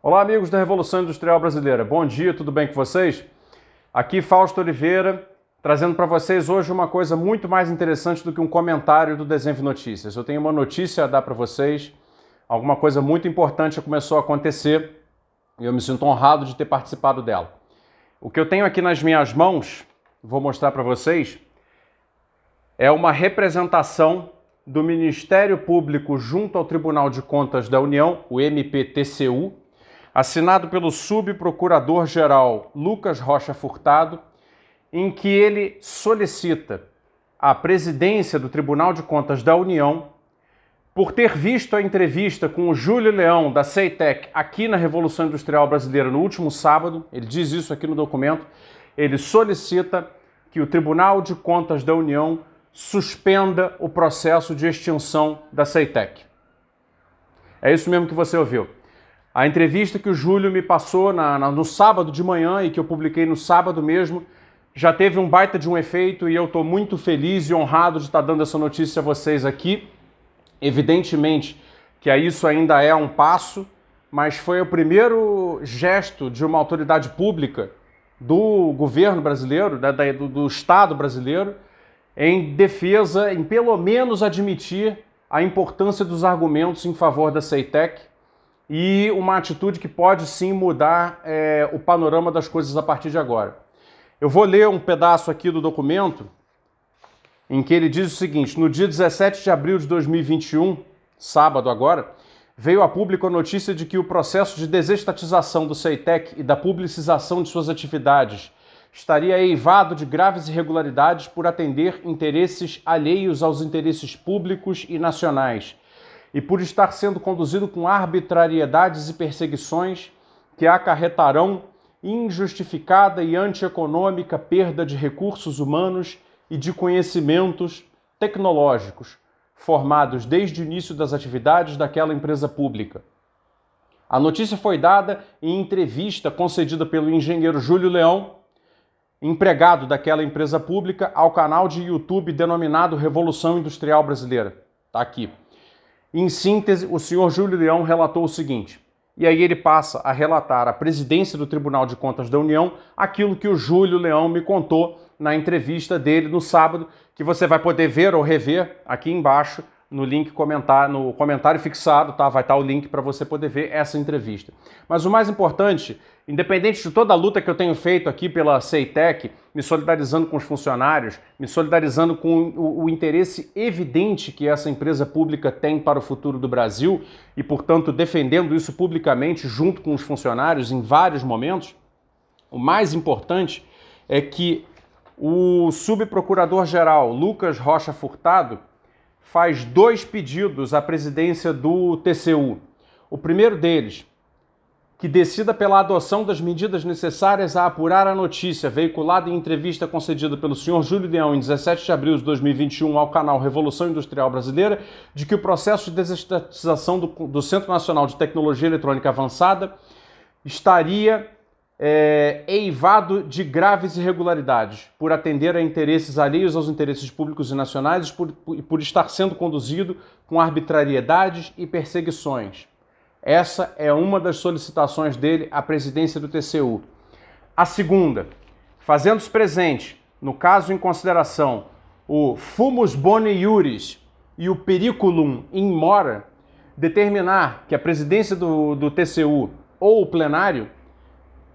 Olá, amigos da Revolução Industrial Brasileira. Bom dia, tudo bem com vocês? Aqui Fausto Oliveira, trazendo para vocês hoje uma coisa muito mais interessante do que um comentário do Desenvolve Notícias. Eu tenho uma notícia a dar para vocês, alguma coisa muito importante começou a acontecer e eu me sinto honrado de ter participado dela. O que eu tenho aqui nas minhas mãos, vou mostrar para vocês, é uma representação do Ministério Público junto ao Tribunal de Contas da União, o MPTCU, assinado pelo subprocurador-geral Lucas Rocha Furtado, em que ele solicita à presidência do Tribunal de Contas da União, por ter visto a entrevista com o Júlio Leão, da CEITEC, aqui na Revolução Industrial Brasileira no último sábado, ele diz isso aqui no documento, ele solicita que o Tribunal de Contas da União suspenda o processo de extinção da CEITEC. É isso mesmo que você ouviu. A entrevista que o Júlio me passou no sábado de manhã e que eu publiquei no sábado mesmo, já teve um baita de um efeito e eu estou muito feliz e honrado de estar dando essa notícia a vocês aqui. Evidentemente que isso ainda é um passo, mas foi o primeiro gesto de uma autoridade pública do governo brasileiro, do Estado brasileiro, em defesa, em pelo menos admitir a importância dos argumentos em favor da CEITEC e uma atitude que pode sim mudar o panorama das coisas a partir de agora. Eu vou ler um pedaço aqui do documento em que ele diz o seguinte: no dia 17 de abril de 2021, sábado agora, veio a público a notícia de que o processo de desestatização do CEITEC e da publicização de suas atividades estaria eivado de graves irregularidades por atender interesses alheios aos interesses públicos e nacionais, e por estar sendo conduzido com arbitrariedades e perseguições que acarretarão injustificada e antieconômica perda de recursos humanos e de conhecimentos tecnológicos formados desde o início das atividades daquela empresa pública. A notícia foi dada em entrevista concedida pelo engenheiro Júlio Leão, empregado daquela empresa pública, ao canal de YouTube denominado Revolução Industrial Brasileira. Está aqui. Em síntese, o senhor Júlio Leão relatou o seguinte, e aí ele passa a relatar à presidência do Tribunal de Contas da União aquilo que o Júlio Leão me contou na entrevista dele no sábado, que você vai poder ver ou rever aqui embaixo no link no comentário fixado, tá? Vai estar o link para você poder ver essa entrevista. Mas o mais importante, independente de toda a luta que eu tenho feito aqui pela CEITEC, me solidarizando com os funcionários, me solidarizando com o interesse evidente que essa empresa pública tem para o futuro do Brasil e, portanto, defendendo isso publicamente junto com os funcionários em vários momentos, o mais importante é que o subprocurador-geral Lucas Rocha Furtado faz 2 pedidos à presidência do TCU. O primeiro deles, que decida pela adoção das medidas necessárias a apurar a notícia veiculada em entrevista concedida pelo senhor Júlio Leão em 17 de abril de 2021 ao canal Revolução Industrial Brasileira, de que o processo de desestatização do Centro Nacional de Tecnologia Eletrônica Avançada estaria eivado de graves irregularidades, por atender a interesses alheios aos interesses públicos e nacionais e por estar sendo conduzido com arbitrariedades e perseguições. Essa é uma das solicitações dele à presidência do TCU. A segunda, fazendo-se presente, no caso em consideração, o fumus boni iuris e o periculum in mora, determinar que a presidência do TCU ou o plenário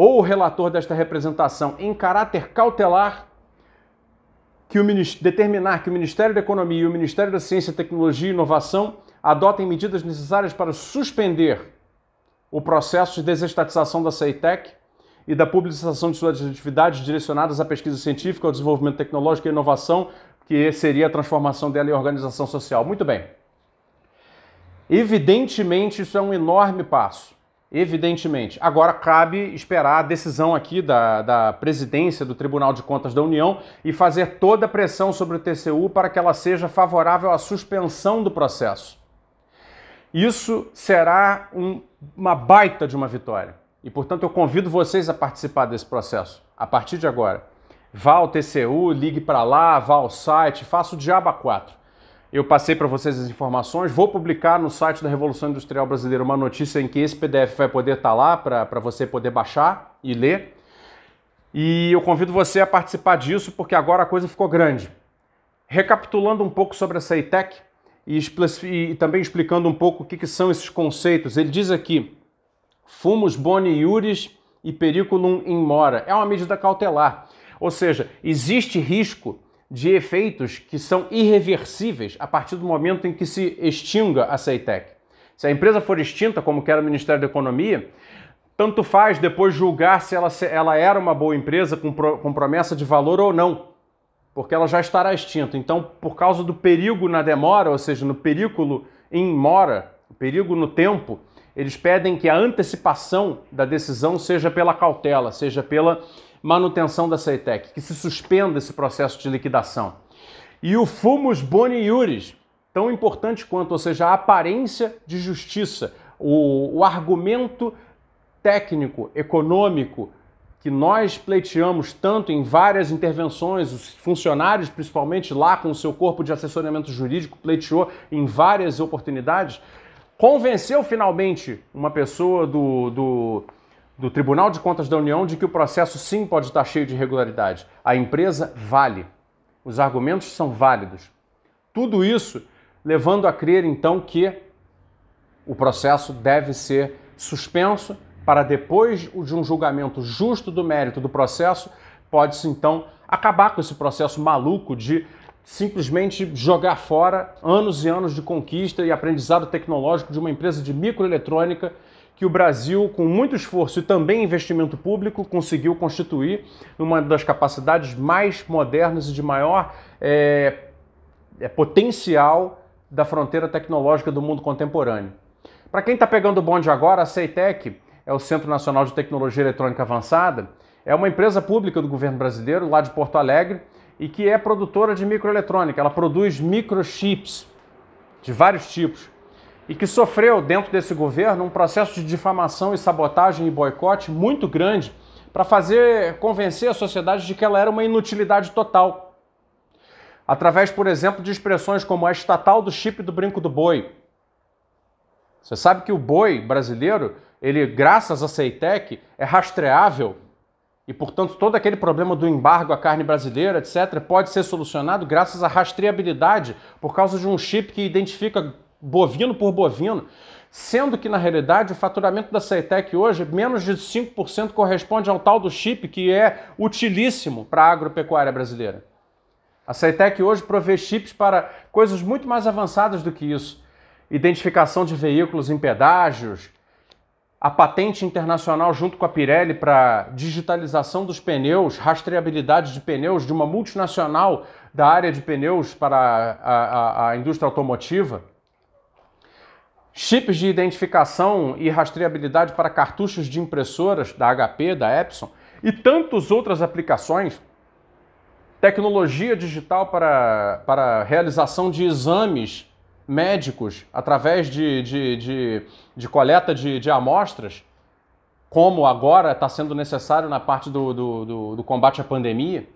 ou o relator desta representação, em caráter cautelar, determinar que o Ministério da Economia e o Ministério da Ciência, Tecnologia e Inovação adotem medidas necessárias para suspender o processo de desestatização da CEITEC e da publicização de suas atividades direcionadas à pesquisa científica, ao desenvolvimento tecnológico e inovação, que seria a transformação dela em organização social. Muito bem. Evidentemente, isso é um enorme passo. Evidentemente. Agora cabe esperar a decisão aqui da presidência do Tribunal de Contas da União e fazer toda a pressão sobre o TCU para que ela seja favorável à suspensão do processo. Isso será uma baita de uma vitória. E, portanto, eu convido vocês a participar desse processo, a partir de agora. Vá ao TCU, ligue para lá, vá ao site, faça o diabo a 4. Eu passei para vocês as informações, vou publicar no site da Revolução Industrial Brasileira uma notícia em que esse PDF vai poder estar lá para você poder baixar e ler. E eu convido você a participar disso porque agora a coisa ficou grande. Recapitulando um pouco sobre a CEITEC e também explicando um pouco o que são esses conceitos, ele diz aqui, fumus boni iuris e periculum in mora, é uma medida cautelar, ou seja, existe risco de efeitos que são irreversíveis a partir do momento em que se extinga a CEITEC. Se a empresa for extinta, como quer o Ministério da Economia, tanto faz depois julgar se ela era uma boa empresa com promessa de valor ou não, porque ela já estará extinta. Então, por causa do perigo na demora, ou seja, no periculo in mora, o perigo no tempo, eles pedem que a antecipação da decisão seja pela cautela, seja pela manutenção da CEITEC, que se suspenda esse processo de liquidação. E o fumus boni iuris, tão importante quanto, ou seja, a aparência de justiça, o argumento técnico, econômico, que nós pleiteamos tanto em várias intervenções, os funcionários principalmente lá com o seu corpo de assessoramento jurídico pleiteou em várias oportunidades, convenceu finalmente uma pessoa do Tribunal de Contas da União de que o processo sim pode estar cheio de irregularidade. A empresa vale. Os argumentos são válidos. Tudo isso levando a crer então que o processo deve ser suspenso para depois de um julgamento justo do mérito do processo, pode-se então acabar com esse processo maluco de simplesmente jogar fora anos e anos de conquista e aprendizado tecnológico de uma empresa de microeletrônica que o Brasil, com muito esforço e também investimento público, conseguiu constituir uma das capacidades mais modernas e de maior potencial da fronteira tecnológica do mundo contemporâneo. Para quem está pegando o bonde agora, a CEITEC é o Centro Nacional de Tecnologia Eletrônica Avançada, é uma empresa pública do governo brasileiro, lá de Porto Alegre, e que é produtora de microeletrônica. Ela produz microchips de vários tipos e que sofreu, dentro desse governo, um processo de difamação e sabotagem e boicote muito grande para convencer a sociedade de que ela era uma inutilidade total. Através, por exemplo, de expressões como a estatal do chip do brinco do boi. Você sabe que o boi brasileiro, ele, graças à CEITEC, é rastreável e, portanto, todo aquele problema do embargo à carne brasileira, etc., pode ser solucionado graças à rastreabilidade por causa de um chip que identifica bovino por bovino, sendo que, na realidade, o faturamento da CEITEC hoje, menos de 5% corresponde ao tal do chip, que é utilíssimo para a agropecuária brasileira. A CEITEC hoje provê chips para coisas muito mais avançadas do que isso. Identificação de veículos em pedágios, a patente internacional junto com a Pirelli para digitalização dos pneus, rastreabilidade de pneus de uma multinacional da área de pneus para a indústria automotiva, chips de identificação e rastreabilidade para cartuchos de impressoras da HP, da Epson e tantas outras aplicações, tecnologia digital para realização de exames médicos através de coleta de amostras, como agora está sendo necessário na parte do combate à pandemia.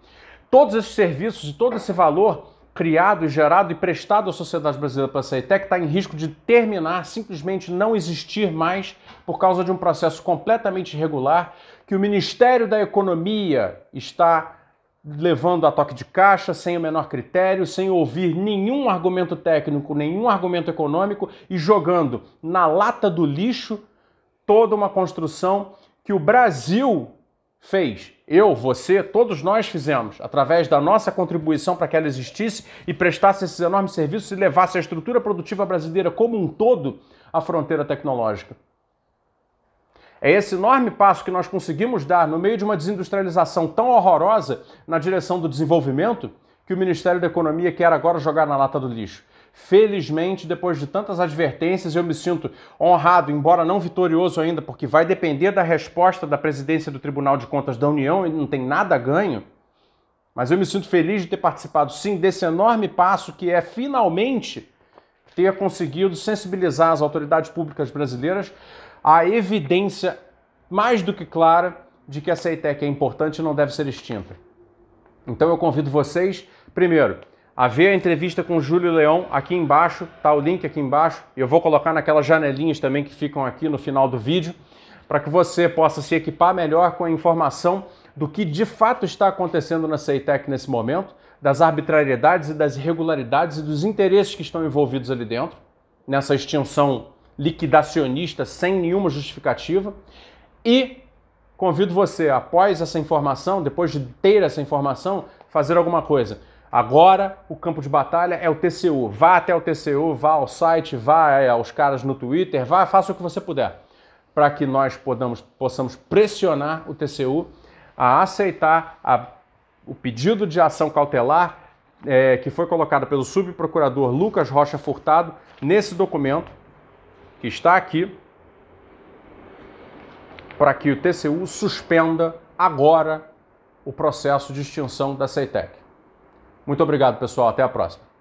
Todos esses serviços e todo esse valor criado, gerado e prestado à sociedade brasileira pela CEITEC está em risco de terminar, simplesmente não existir mais por causa de um processo completamente irregular que o Ministério da Economia está levando a toque de caixa, sem o menor critério, sem ouvir nenhum argumento técnico, nenhum argumento econômico e jogando na lata do lixo toda uma construção que o Brasil fez. Eu, você, todos nós fizemos, através da nossa contribuição para que ela existisse e prestasse esses enormes serviços e levasse a estrutura produtiva brasileira como um todo à fronteira tecnológica. É esse enorme passo que nós conseguimos dar no meio de uma desindustrialização tão horrorosa na direção do desenvolvimento que o Ministério da Economia quer agora jogar na lata do lixo. Felizmente, depois de tantas advertências, eu me sinto honrado, embora não vitorioso ainda, porque vai depender da resposta da presidência do Tribunal de Contas da União e não tem nada a ganho. Mas eu me sinto feliz de ter participado, sim, desse enorme passo que é, finalmente, ter conseguido sensibilizar as autoridades públicas brasileiras a evidência mais do que clara de que a CEITEC é importante e não deve ser extinta. Então eu convido vocês, primeiro, a ver a entrevista com o Júlio Leão aqui embaixo, tá o link aqui embaixo, e eu vou colocar naquelas janelinhas também que ficam aqui no final do vídeo, para que você possa se equipar melhor com a informação do que de fato está acontecendo na CEITEC nesse momento, das arbitrariedades e das irregularidades e dos interesses que estão envolvidos ali dentro, nessa extinção liquidacionista sem nenhuma justificativa. E convido você, após essa informação, depois de ter essa informação, fazer alguma coisa. Agora, o campo de batalha é o TCU. Vá até o TCU, vá ao site, vá aos caras no Twitter, vá, faça o que você puder, para que nós possamos pressionar o TCU a aceitar o pedido de ação cautelar que foi colocado pelo subprocurador Lucas Rocha Furtado nesse documento, que está aqui, para que o TCU suspenda agora o processo de extinção da CEITEC. Muito obrigado, pessoal. Até a próxima.